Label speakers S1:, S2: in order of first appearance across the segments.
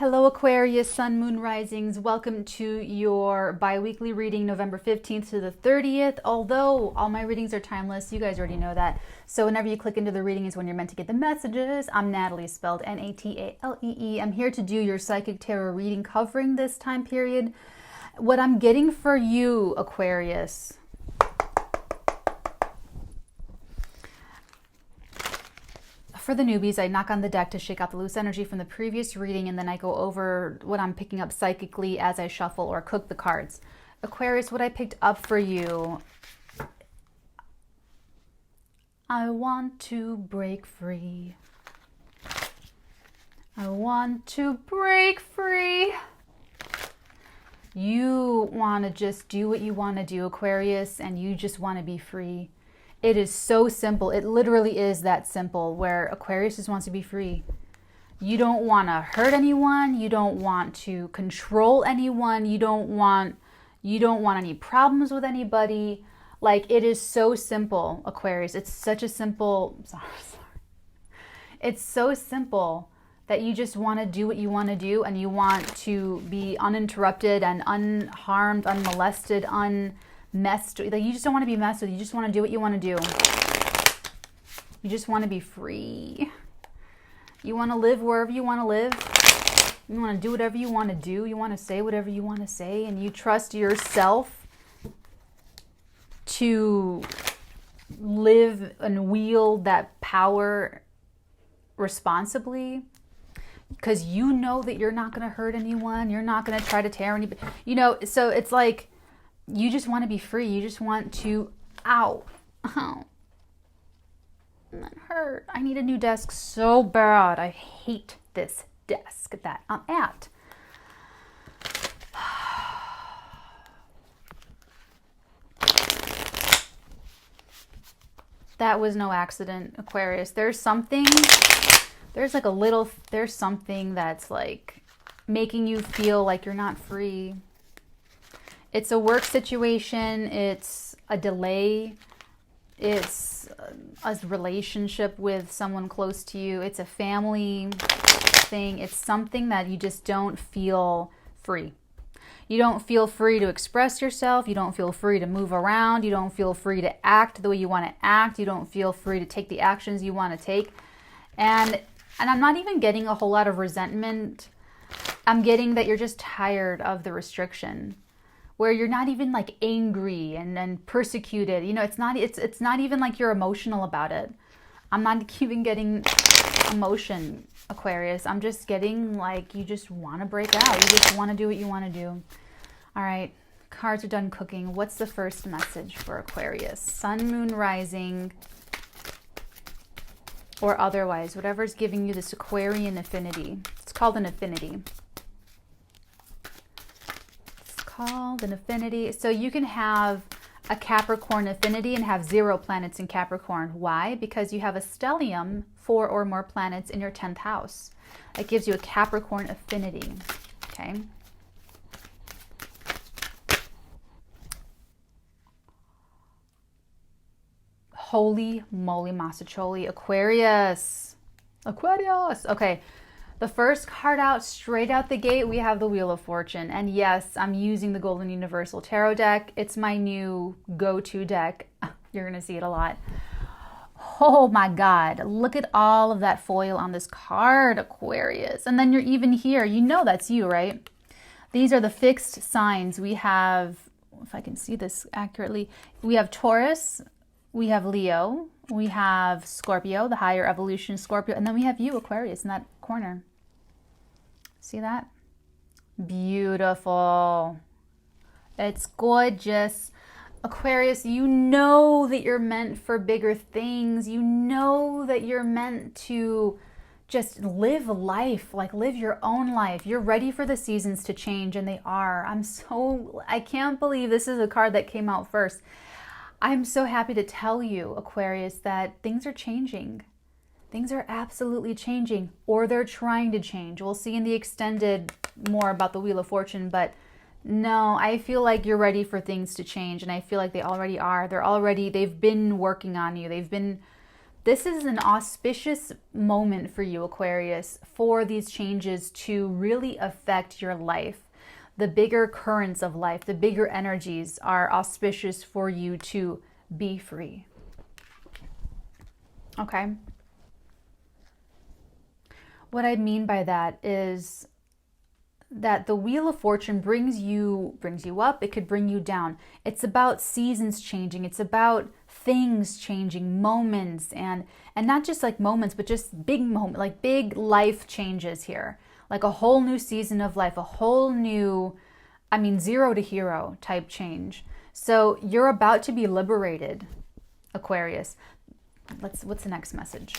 S1: Hello Aquarius, Sun, Moon, Risings. Welcome to your bi-weekly reading November 15th to the 30th. Although all my readings are timeless, you guys already know that. So whenever you click into the reading is when you're meant to get the messages. I'm Natalie, spelled Natalee. I'm here to do your psychic tarot reading covering this time period. What I'm getting for you, Aquarius, for the newbies, I knock on the deck to shake out the loose energy from the previous reading, and then I go over what I'm picking up psychically as I shuffle or cook the cards. Aquarius, what I picked up for you, I want to break free. I want to break free. You want to just do what you want to do, Aquarius, and you just want to be free. It is so simple. It literally is that simple, where Aquarius just wants to be free. You don't want to hurt anyone. You don't want to control anyone. You don't want any problems with anybody. Like, it is so simple, Aquarius. It's such a simple, sorry. It's so simple that you just want to do what you want to do, and you want to be uninterrupted and unharmed, unmolested, messed, like, you just don't want to be messed with. You just want to do what you want to do. You just want to be free. You want to live wherever you want to live. You want to do whatever you want to do. You want to say whatever you want to say, and you trust yourself to live and wield that power responsibly, because you know that you're not going to hurt anyone. You're not going to try to tear anybody. You know, so it's like, you just want to be free. You just want to, ow, that hurt. I need a new desk so bad. I hate this desk that I'm at. That was no accident, Aquarius. There's something that's like making you feel like you're not free. It's a work situation, it's a delay, it's a relationship with someone close to you, it's a family thing, it's something that you just don't feel free. You don't feel free to express yourself, you don't feel free to move around, you don't feel free to act the way you want to act, you don't feel free to take the actions you want to take. And I'm not even getting a whole lot of resentment. I'm getting that you're just tired of the restriction, where you're not even like angry and persecuted. You know, it's not even like you're emotional about it. I'm not even getting emotion, Aquarius. I'm just getting like you just want to break out. You just want to do what you want to do. All right, cards are done cooking. What's the first message for Aquarius? Sun, Moon, Rising, or otherwise, whatever's giving you this Aquarian affinity. It's called an affinity. Called an affinity. So you can have a Capricorn affinity and have 0 planets in Capricorn. Why? Because you have a stellium, 4 or more planets in your 10th house. It gives you a Capricorn affinity. Okay. Holy moly Masacholi, Aquarius. Aquarius. Okay. The first card out, straight out the gate, we have the Wheel of Fortune. And yes, I'm using the Golden Universal Tarot deck. It's my new go-to deck. You're going to see it a lot. Oh my God. Look at all of that foil on this card, Aquarius. And then you're even here. You know that's you, right? These are the fixed signs. We have, if I can see this accurately, we have Taurus, we have Leo, we have Scorpio, the higher evolution Scorpio, and then we have you, Aquarius, in that corner. See that? Beautiful. It's gorgeous. Aquarius, you know that you're meant for bigger things. You know that you're meant to just live life, like live your own life. You're ready for the seasons to change, and they are. I can't believe this is a card that came out first. I'm so happy to tell you, Aquarius, that things are changing. Things are absolutely changing, or they're trying to change. We'll see in the extended more about the Wheel of Fortune, but no, I feel like you're ready for things to change, and I feel like they already are. They've been working on you. They've been This is an auspicious moment for you, Aquarius, for these changes to really affect your life. The bigger currents of life, the bigger energies are auspicious for you to be free. Okay? What I mean by that is that the Wheel of Fortune brings you up, it could bring you down. It's about seasons changing, it's about things changing, moments, and not just like moments, but just big moment, like big life changes here. Like a whole new season of life, a whole new, I mean, 0 to hero type change. So you're about to be liberated, Aquarius. What's the next message?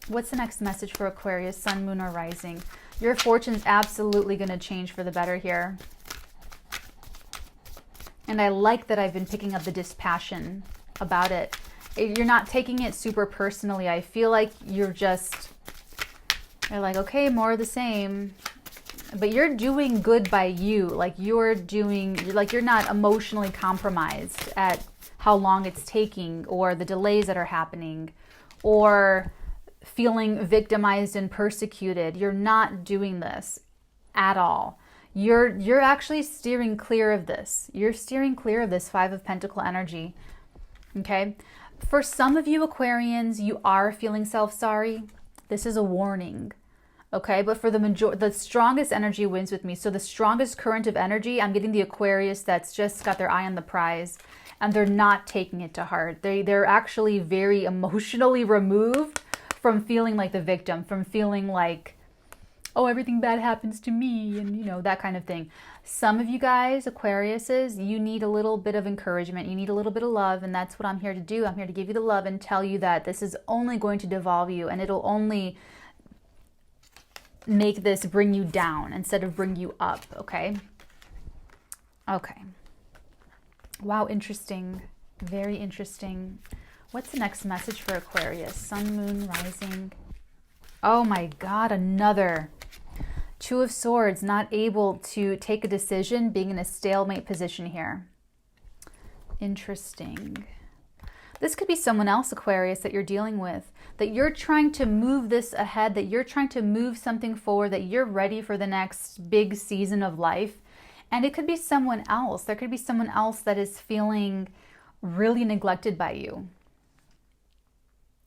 S1: What's the next message for Aquarius, Sun, Moon, or Rising? Your fortune's absolutely going to change for the better here. And I like that I've been picking up the dispassion about it. You're not taking it super personally. I feel like you're like, okay, more of the same. But you're doing good by you. Like you're not emotionally compromised at how long it's taking, or the delays that are happening, or feeling victimized and persecuted. You're not doing this at all. You're actually steering clear of this. You're steering clear of this 5 of Pentacle energy. Okay? For some of you Aquarians, you are feeling self-sorry. This is a warning. Okay? But for the strongest energy wins with me. So the strongest current of energy, I'm getting the Aquarius that's just got their eye on the prize, and they're not taking it to heart. They're actually very emotionally removed from feeling like the victim, from feeling like, oh, everything bad happens to me, and you know, that kind of thing. Some of you guys, Aquariuses, you need a little bit of encouragement. You need a little bit of love, and that's what I'm here to do. I'm here to give you the love and tell you that this is only going to devolve you, and it'll only make this bring you down instead of bring you up, okay? Okay. Wow, interesting. Very interesting. What's the next message for Aquarius? Sun, Moon, Rising. Oh my God, another 2 of Swords, not able to take a decision, being in a stalemate position here. Interesting. This could be someone else, Aquarius, that you're dealing with, that you're trying to move this ahead, that you're trying to move something forward, that you're ready for the next big season of life. And it could be someone else. There could be someone else that is feeling really neglected by you.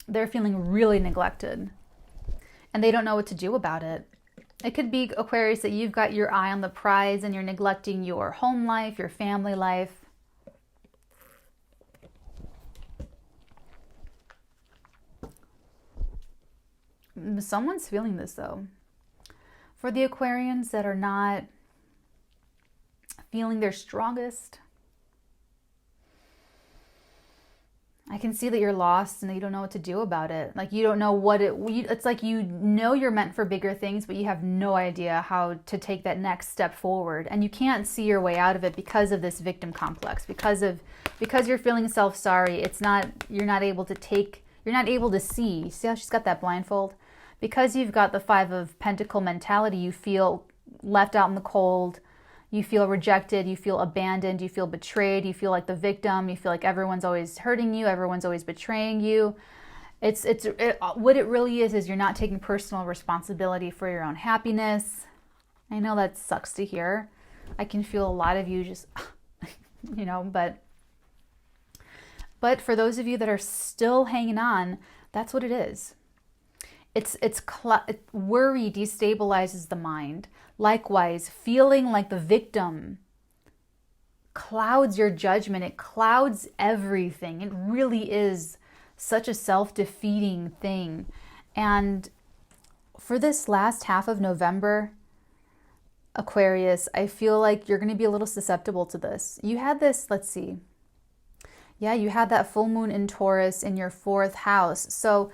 S1: They're feeling really neglected, and they don't know what to do about it. It could be, Aquarius, that you've got your eye on the prize and you're neglecting your home life, your family life. Someone's feeling this, though. For the Aquarians that are not feeling their strongest, I can see that you're lost and that you don't know what to do about it. Like you don't know it's like you know you're meant for bigger things, but you have no idea how to take that next step forward. And you can't see your way out of it because of this victim complex, because you're feeling self-sorry. You're not able to see. See how she's got that blindfold? Because you've got the 5 of Pentacle mentality, you feel left out in the cold. You feel rejected, you feel abandoned, you feel betrayed, you feel like the victim, you feel like everyone's always hurting you, everyone's always betraying you. What it really is you're not taking personal responsibility for your own happiness. I know that sucks to hear. I can feel a lot of you just, you know, but for those of you that are still hanging on, that's what it is. Worry destabilizes the mind. Likewise, feeling like the victim clouds your judgment. It clouds everything. It really is such a self-defeating thing. And for this last half of November, Aquarius, I feel like you're going to be a little susceptible to this. You had this, let's see. Yeah, you had that full moon in Taurus in your 4th house. So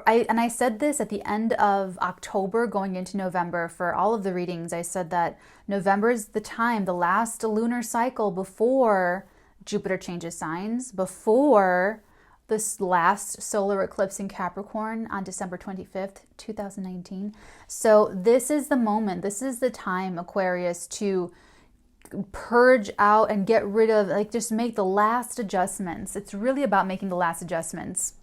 S1: I said this at the end of October going into November for all of the readings. I said that November is the time, the last lunar cycle before Jupiter changes signs, before this last solar eclipse in Capricorn on December 25th, 2019. So this is the moment, this is the time, Aquarius, to purge out and get rid of, like just make the last adjustments. It's really about making the last adjustments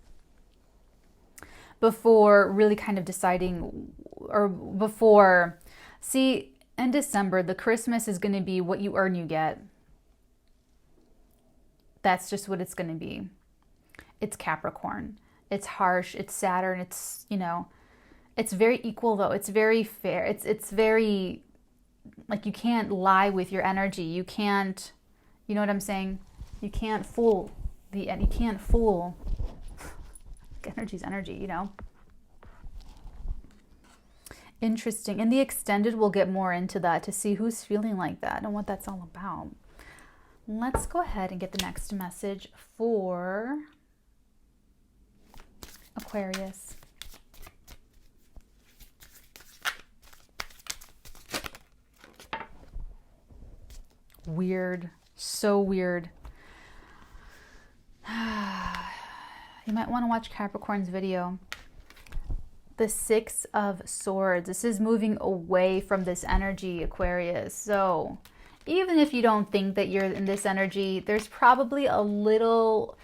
S1: before really kind of deciding, or before, see, in December, the Christmas is going to be what you earn, you get. That's just what it's going to be. It's Capricorn. It's harsh. It's Saturn. It's, you know, it's very equal though. It's very fair. It's very, like, you can't lie with your energy. You can't, you know what I'm saying? You can't fool you can't fool. Energy's energy, you know. Interesting. In the extended, we'll get more into that to see who's feeling like that and what that's all about. Let's go ahead and get the next message for Aquarius. Weird. So weird. You might want to watch Capricorn's video. The Six of Swords. This is moving away from this energy, Aquarius. So even if you don't think that you're in this energy, there's probably a little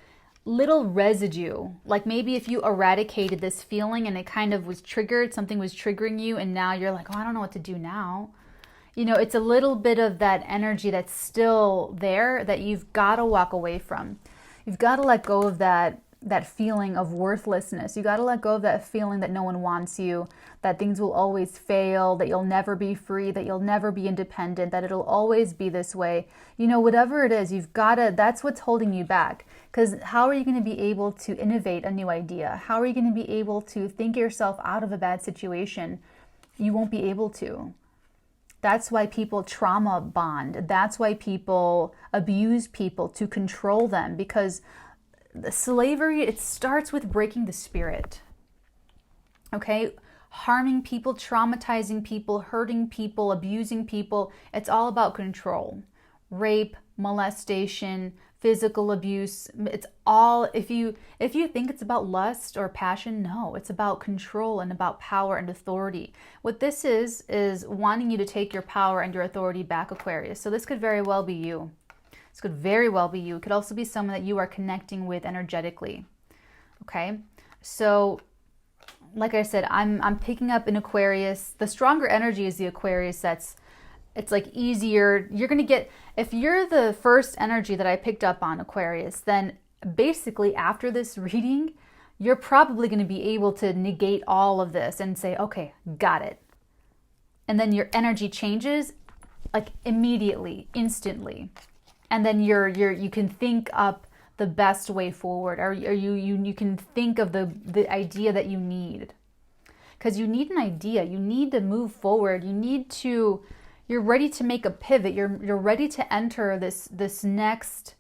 S1: residue. Like maybe if you eradicated this feeling and it kind of was triggered, something was triggering you, and now you're like, oh, I don't know what to do now. You know, it's a little bit of that energy that's still there that you've got to walk away from. You've got to let go of that feeling of worthlessness. You got to let go of that feeling that no one wants you, that things will always fail, that you'll never be free, that you'll never be independent, that it'll always be this way. You know, whatever it is, you've got to, that's what's holding you back. Because how are you going to be able to innovate a new idea? How are you going to be able to think yourself out of a bad situation? You won't be able to. That's why people trauma bond. That's why people abuse people to control them, because the slavery, it starts with breaking the spirit. Okay? Harming people, traumatizing people, hurting people, abusing people. It's all about control. Rape, molestation, physical abuse. It's all, if you think it's about lust or passion, no, it's about control and about power and authority. What this is wanting you to take your power and your authority back, Aquarius. So this could very well be you. This could very well be you. It could also be someone that you are connecting with energetically. Okay? So, like I said, I'm picking up an Aquarius. The stronger energy is the Aquarius. It's like easier. You're going to get, if you're the first energy that I picked up on, Aquarius, then basically after this reading, you're probably going to be able to negate all of this and say, okay, got it. And then your energy changes like immediately, instantly. And then you can think up the best way forward, or you can think of the idea that you need. Because you need an idea. You need to move forward. You're ready to make a pivot. You're ready to enter this next.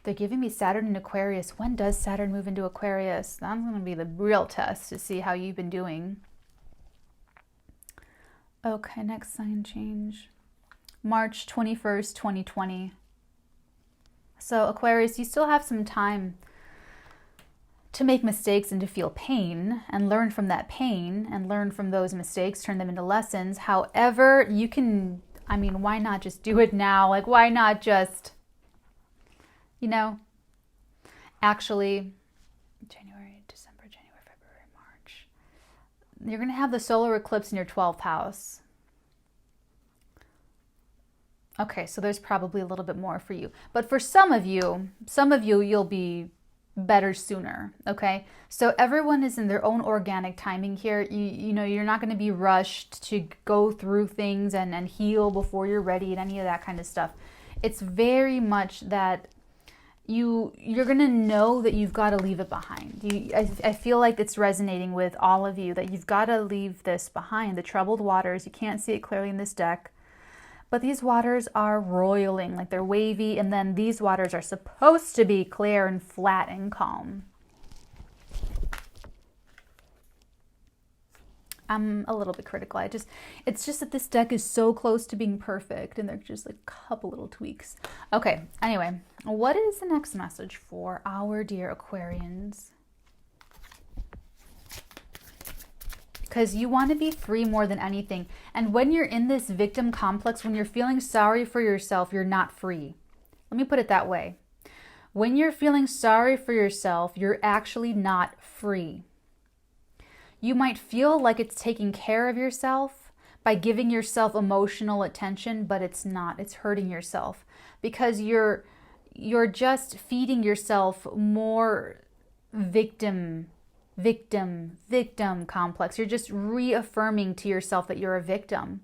S1: They're giving me Saturn in Aquarius. When does Saturn move into Aquarius? That's going to be the real test to see how you've been doing. Okay, next sign change. March 21st, 2020. So Aquarius, you still have some time to make mistakes and to feel pain and learn from that pain and learn from those mistakes, turn them into lessons. However, you can, I mean, why not just do it now? Like, why not just, you know, actually, January, December, January, February, March. You're going to have the solar eclipse in your 12th house. Okay, so there's probably a little bit more for you. But for some of you, you'll be better sooner, okay? So everyone is in their own organic timing here. You know, you're not going to be rushed to go through things and heal before you're ready and any of that kind of stuff. It's very much that you're going to know that you've got to leave it behind. I feel like it's resonating with all of you, that you've got to leave this behind. The troubled waters, you can't see it clearly in this deck. But these waters are roiling, like they're wavy, and then these waters are supposed to be clear and flat and calm. I'm a little bit critical. It's just that this deck is so close to being perfect, and there's just like a couple little tweaks. Okay, anyway, what is the next message for our dear Aquarians? because you want to be free more than anything. And when you're in this victim complex, when you're feeling sorry for yourself, you're not free. Let me put it that way. When you're feeling sorry for yourself, you're actually not free. You might feel like it's taking care of yourself by giving yourself emotional attention, but it's not. It's hurting yourself because you're just feeding yourself more victim complex. You're just reaffirming to yourself that you're a victim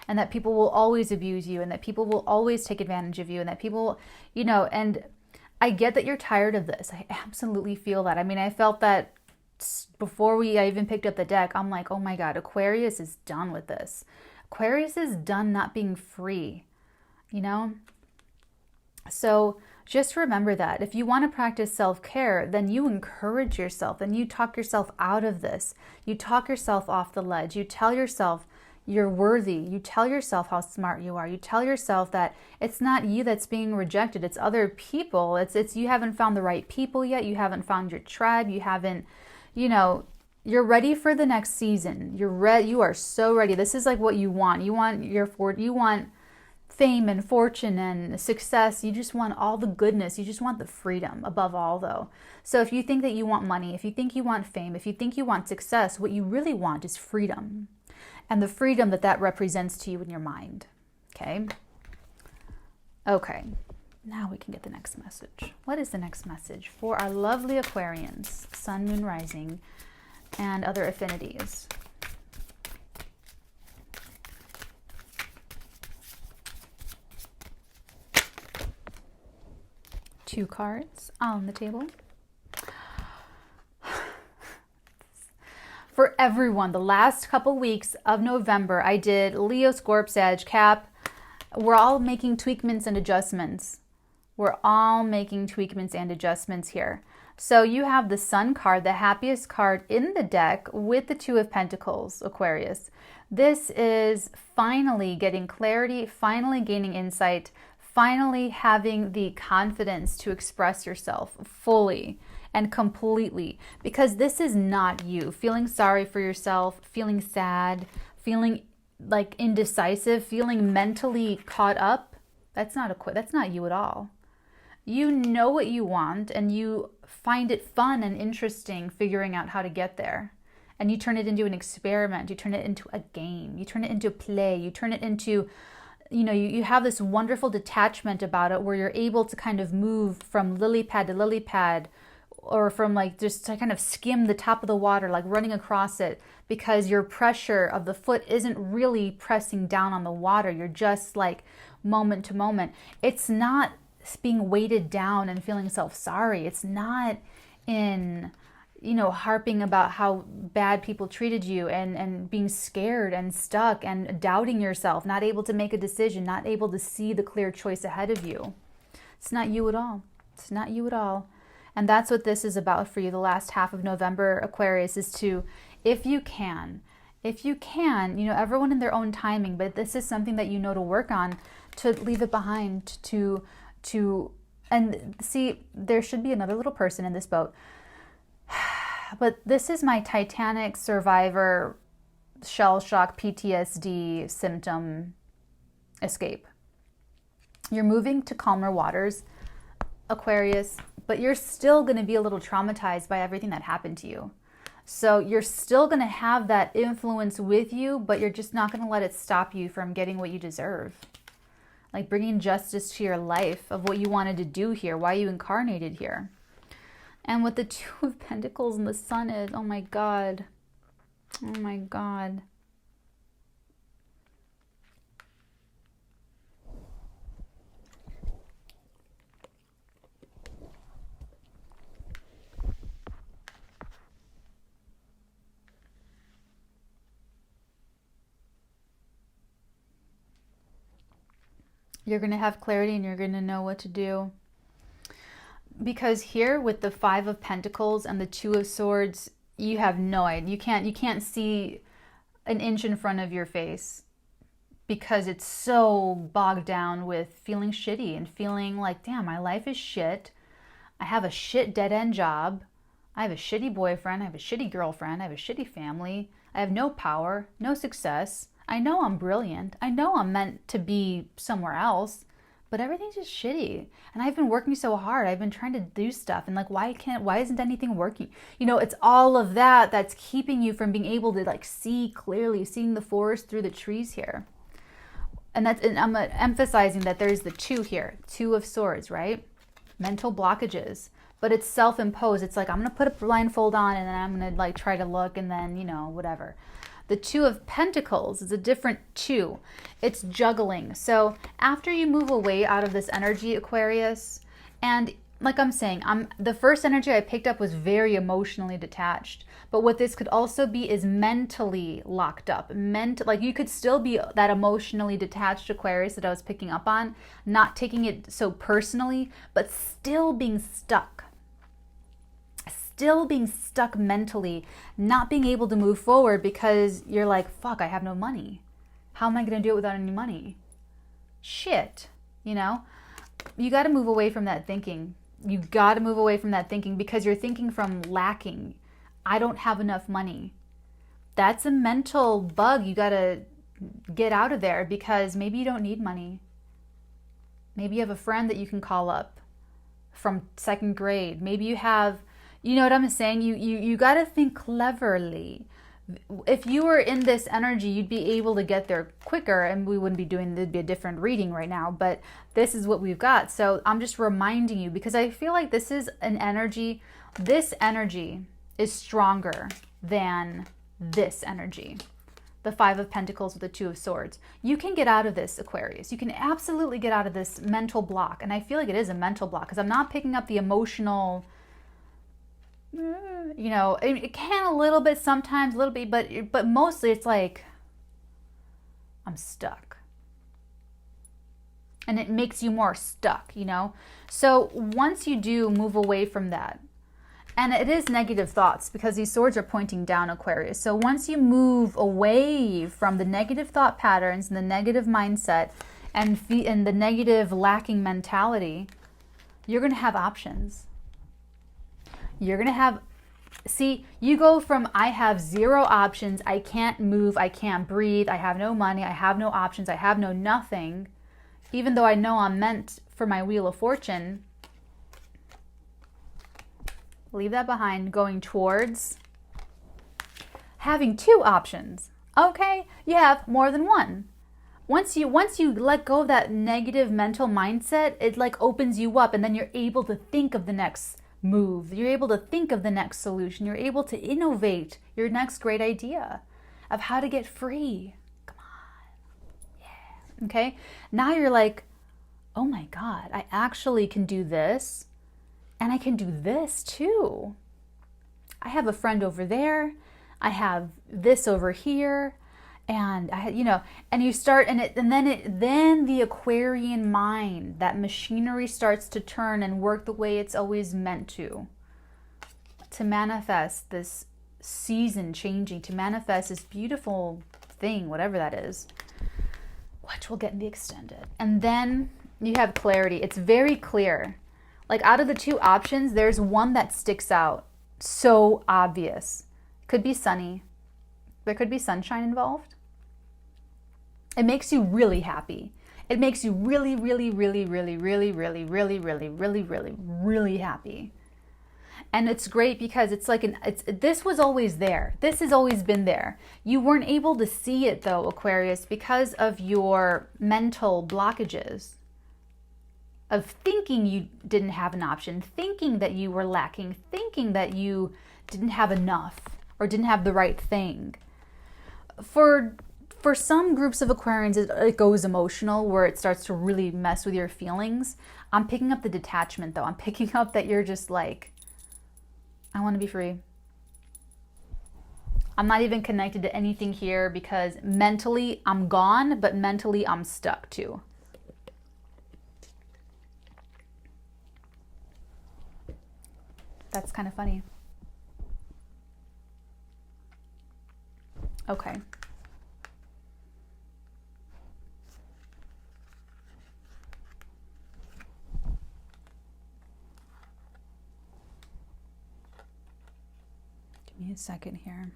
S1: and that people will always abuse you and that people will always take advantage of you and that people, and I get that you're tired of this. I absolutely feel that. I mean, I felt that before I even picked up the deck. I'm like, oh my God, Aquarius is done with this. Aquarius is done not being free, So just remember that. If you want to practice self-care, then you encourage yourself and you talk yourself out of this. You talk yourself off the ledge. You tell yourself you're worthy. You tell yourself how smart you are. You tell yourself that it's not you that's being rejected. It's other people. It's you haven't found the right people yet. You haven't found your tribe. You haven't, you're ready for the next season. You're ready. You are so ready. This is like what you want. You want fame and fortune and success. You just want all the goodness. You just want the freedom above all, though. So if you think that you want money, if you think you want fame, if you think you want success, what you really want is freedom. And the freedom that represents to you in your mind. Okay? Okay. Now we can get the next message. What is the next message for our lovely Aquarians, Sun, Moon, Rising, and other affinities? Two cards on the table. For everyone, the last couple weeks of November, I did Leo, Scorp, Sag, Cap. We're all making tweakments and adjustments. We're all making tweakments and adjustments here. So you have the Sun card, the happiest card in the deck with the Two of Pentacles, Aquarius. This is finally getting clarity, finally gaining insight, finally having the confidence to express yourself fully and completely, because this is not you. Feeling sorry for yourself, feeling sad, feeling like indecisive, feeling mentally caught up, that's not you at all. You know what you want and you find it fun and interesting figuring out how to get there. And you turn it into an experiment, you turn it into a game, you turn it into play, you turn it into, you have this wonderful detachment about it where you're able to kind of move from lily pad to lily pad, or from like just to kind of skim the top of the water, like running across it, because your pressure of the foot isn't really pressing down on the water. You're just like moment to moment. It's not being weighted down and feeling self-sorry. It's not in, harping about how bad people treated you and being scared and stuck and doubting yourself, not able to make a decision, not able to see the clear choice ahead of you. It's not you at all. It's not you at all. And that's what this is about for you. The last half of November, Aquarius, is to, if you can, everyone in their own timing, but this is something that to work on, to leave it behind, and see, there should be another little person in this boat. But this is my Titanic survivor shell shock PTSD symptom escape. You're moving to calmer waters, Aquarius, but you're still going to be a little traumatized by everything that happened to you. So you're still going to have that influence with you, but you're just not going to let it stop you from getting what you deserve. Like bringing justice to your life of what you wanted to do here, why you incarnated here. And what the Two of Pentacles and the Sun is, oh my God. Oh my God. You're going to have clarity and you're going to know what to do. Because here with the Five of Pentacles and the Two of Swords, you have no idea. You can't see an inch in front of your face because it's so bogged down with feeling shitty and feeling like, damn, my life is shit. I have a shit dead-end job. I have a shitty boyfriend. I have a shitty girlfriend. I have a shitty family. I have no power, no success. I know I'm brilliant. I know I'm meant to be somewhere else, but everything's just shitty. And I've been working so hard. I've been trying to do stuff. And like, why isn't anything working? You know, it's all of that that's keeping you from being able to like see clearly, seeing the forest through the trees here. And I'm emphasizing that there's the 2 here, 2 of Swords, right? Mental blockages, but it's self-imposed. It's like, I'm going to put a blindfold on and then I'm going to like try to look and then, you know, whatever. The 2 of Pentacles is a different 2. It's juggling. So after you move away out of this energy, Aquarius, and like I'm saying, the first energy I picked up was very emotionally detached. But what this could also be is mentally locked up. Like you could still be that emotionally detached Aquarius that I was picking up on, not taking it so personally, but still being stuck. Still being stuck mentally, not being able to move forward because you're like, fuck, I have no money. How am I going to do it without any money? Shit, you know? You got to move away from that thinking. You got to move away from that thinking because you're thinking from lacking. I don't have enough money. That's a mental bug you got to get out of there because maybe you don't need money. Maybe you have a friend that you can call up from 2nd grade. Maybe you have, you know what I'm saying? You got to think cleverly. If you were in this energy, you'd be able to get there quicker and we wouldn't be doing, there'd be a different reading right now, but this is what we've got. So I'm just reminding you because I feel like this is an energy, this energy is stronger than this energy. The 5 of Pentacles with the 2 of Swords. You can get out of this, Aquarius. You can absolutely get out of this mental block. And I feel like it is a mental block because I'm not picking up the emotional, you know, it can a little bit sometimes, a little bit, but mostly it's like, I'm stuck. And it makes you more stuck, you know? So once you do move away from that, and it is negative thoughts because these swords are pointing down, Aquarius. So once you move away from the negative thought patterns and the negative mindset and the negative lacking mentality, you're going to have options. You're going to have, see, you go from I have 0 options, I can't move, I can't breathe, I have no money, I have no options, I have no nothing, even though I know I'm meant for my Wheel of Fortune. Leave that behind, going towards having 2 options. Okay, you have more than one. Once you let go of that negative mental mindset, it like opens you up and then you're able to think of the next move. You're able to think of the next solution. You're able to innovate your next great idea of how to get free. Come on. Yeah. Okay? Now you're like, oh my God, I actually can do this. And I can do this too. I have a friend over there. I have this over here. And I, you know, and you start, then the Aquarian mind, that machinery starts to turn and work the way it's always meant to manifest this season changing, to manifest this beautiful thing, whatever that is, which will get in the extended. And then you have clarity. It's very clear. Like out of the 2 options, there's one that sticks out. So obvious. Could be sunny. There could be sunshine involved. It makes you really happy. It makes you really, really, really, really, really, really, really, really, really, really, really happy. And it's great because it's like this was always there. This has always been there. You weren't able to see it though, Aquarius, because of your mental blockages of thinking you didn't have an option, thinking that you were lacking, thinking that you didn't have enough or didn't have the right thing. For some groups of Aquarians, it goes emotional where it starts to really mess with your feelings. I'm picking up the detachment though. I'm picking up that you're just like, I want to be free. I'm not even connected to anything here because mentally I'm gone, but mentally I'm stuck too. That's kind of funny. Okay. Give me a second here.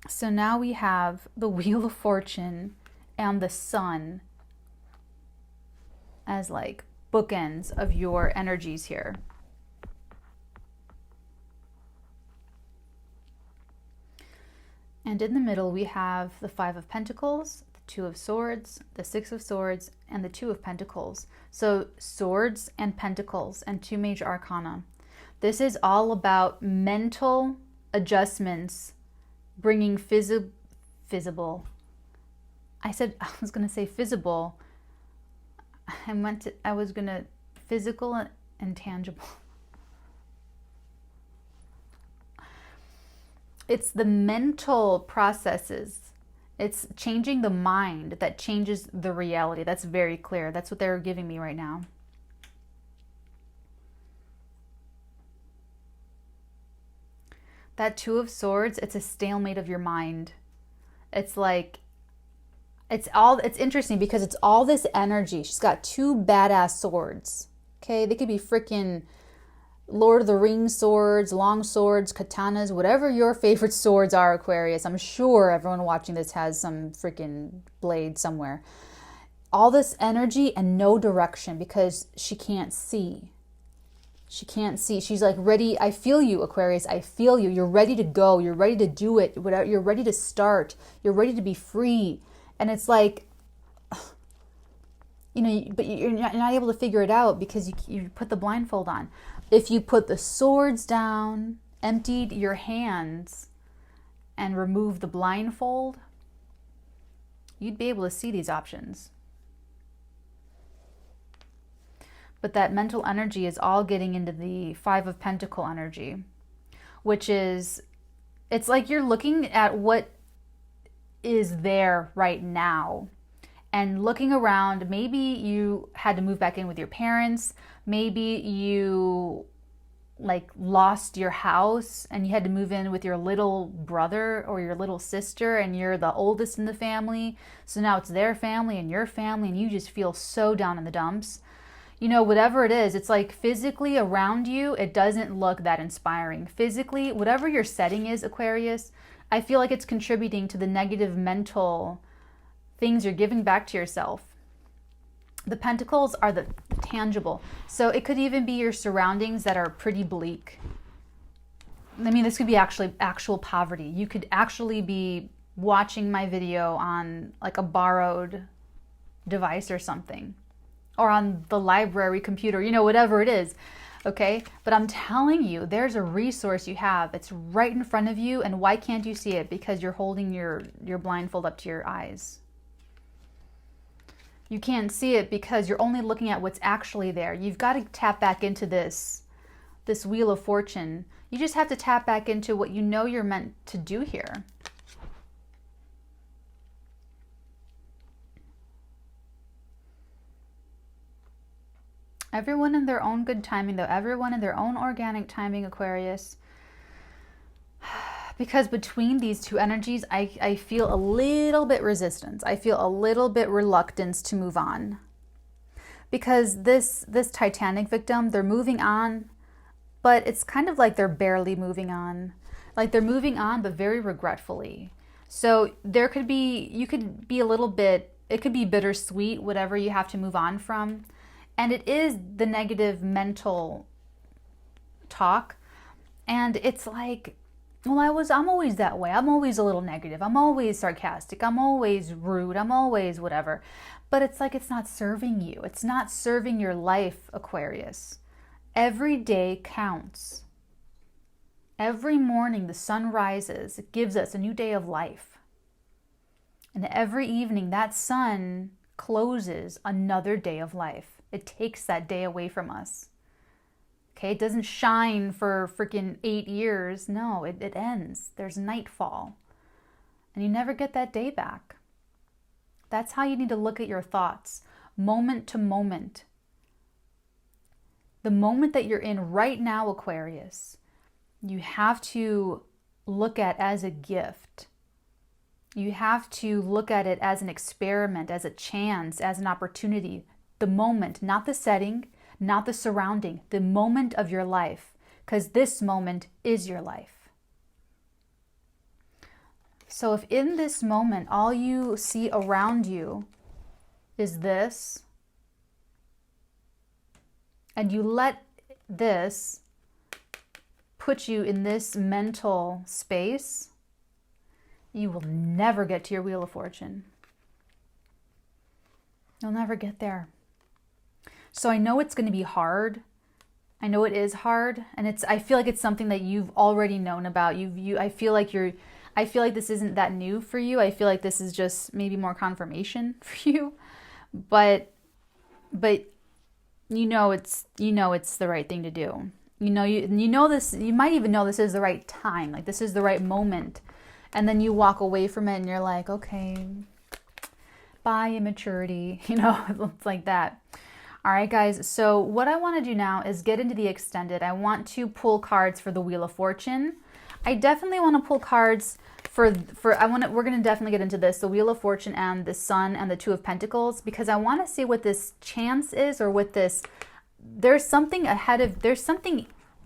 S1: So now we have the Wheel of Fortune and the Sun as like bookends of your energies here. And in the middle, we have the Five of Pentacles, the Two of Swords, the Six of Swords, and the Two of Pentacles. So swords and pentacles and two major arcana. This is all about mental adjustments, bringing visible. I was going to say visible. I was going to physical and tangible. It's the mental processes. It's changing the mind that changes the reality. That's very clear. That's what they're giving me right now. That Two of Swords, it's a stalemate of your mind. It's like, it's interesting because it's all this energy. She's got two badass swords. Okay, they could be freaking Lord of the Rings swords, long swords, katanas, whatever your favorite swords are, Aquarius. I'm sure everyone watching this has some freaking blade somewhere. All this energy and no direction because she can't see. She can't see. She's like, ready. I feel you, Aquarius. I feel you. You're ready to go. You're ready to do it. You're ready to start. You're ready to be free. And it's like, you know, but you're not able to figure it out because you put the blindfold on. If you put the swords down, emptied your hands, and remove the blindfold, you'd be able to see these options. But that mental energy is all getting into the Five of Pentacle energy, which is, it's like you're looking at what is there right now and looking around. Maybe you had to move back in with your parents. Maybe you like lost your house and you had to move in with your little brother or your little sister and you're the oldest in the family. So now it's their family and your family and you just feel so down in the dumps. You know, whatever it is, it's like physically around you, it doesn't look that inspiring. Physically, whatever your setting is, Aquarius, I feel like it's contributing to the negative mental things you're giving back to yourself. The pentacles are the tangible. So it could even be your surroundings that are pretty bleak. I mean, this could be actual poverty. You could actually be watching my video on like a borrowed device or something, or on the library computer, you know, whatever it is. Okay, but I'm telling you, there's a resource you have. It's right in front of you, and why can't you see it? Because you're holding your blindfold up to your eyes. You can't see it because you're only looking at what's actually there. You've got to tap back into this Wheel of Fortune. You just have to tap back into what you know you're meant to do here. Everyone in their own good timing, though. Everyone in their own organic timing, Aquarius. Because between these two energies, I feel a little bit resistance. I feel a little bit reluctance to move on. Because this Titanic victim, they're moving on, but it's kind of like they're barely moving on. Like they're moving on, but very regretfully. So there could be, you could be a little bit, it could be bittersweet, whatever you have to move on from. And it is the negative mental talk. And it's like, well, I'm always that way. I'm always a little negative. I'm always sarcastic. I'm always rude. I'm always whatever. But it's like it's not serving you. It's not serving your life, Aquarius. Every day counts. Every morning the sun rises. It gives us a new day of life. And every evening that sun closes another day of life. It takes that day away from us. Okay, it doesn't shine for freaking 8 years. No, it ends. There's nightfall. And you never get that day back. That's how you need to look at your thoughts, moment to moment. The moment that you're in right now, Aquarius, you have to look at as a gift. You have to look at it as an experiment, as a chance, as an opportunity. The moment, not the setting, not the surrounding, the moment of your life, because this moment is your life. So if in this moment, all you see around you is this, and you let this put you in this mental space, you will never get to your Wheel of Fortune. You'll never get there. So I know it's going to be hard. I know it is hard, and I feel like it's something that you've already known about. I feel like this isn't that new for you. I feel like this is just maybe more confirmation for you. But you know it's the right thing to do. You know this, you might even know this is the right time, like this is the right moment. And then you walk away from it and you're like, okay, bye immaturity, it's like that. All right, guys. So what I want to do now is get into the extended. I want to pull cards for the Wheel of Fortune. I definitely want to pull cards we're going to definitely get into this, the Wheel of Fortune and the Sun and the Two of Pentacles, because I want to see what this chance is, or what there's something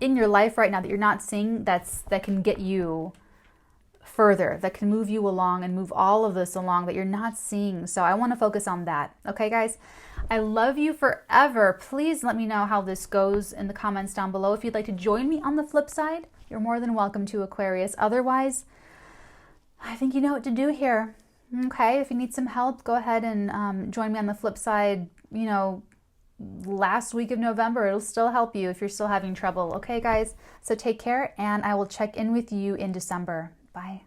S1: in your life right now that you're not seeing that can get you further, that can move you along and move all of this along that you're not seeing. So I want to focus on that. Okay, guys? I love you forever. Please let me know how this goes in the comments down below. If you'd like to join me on the flip side, you're more than welcome to, Aquarius. Otherwise, I think you know what to do here. Okay, if you need some help, go ahead and join me on the flip side, last week of November. It'll still help you if you're still having trouble. Okay, guys? So take care, and I will check in with you in December. Bye.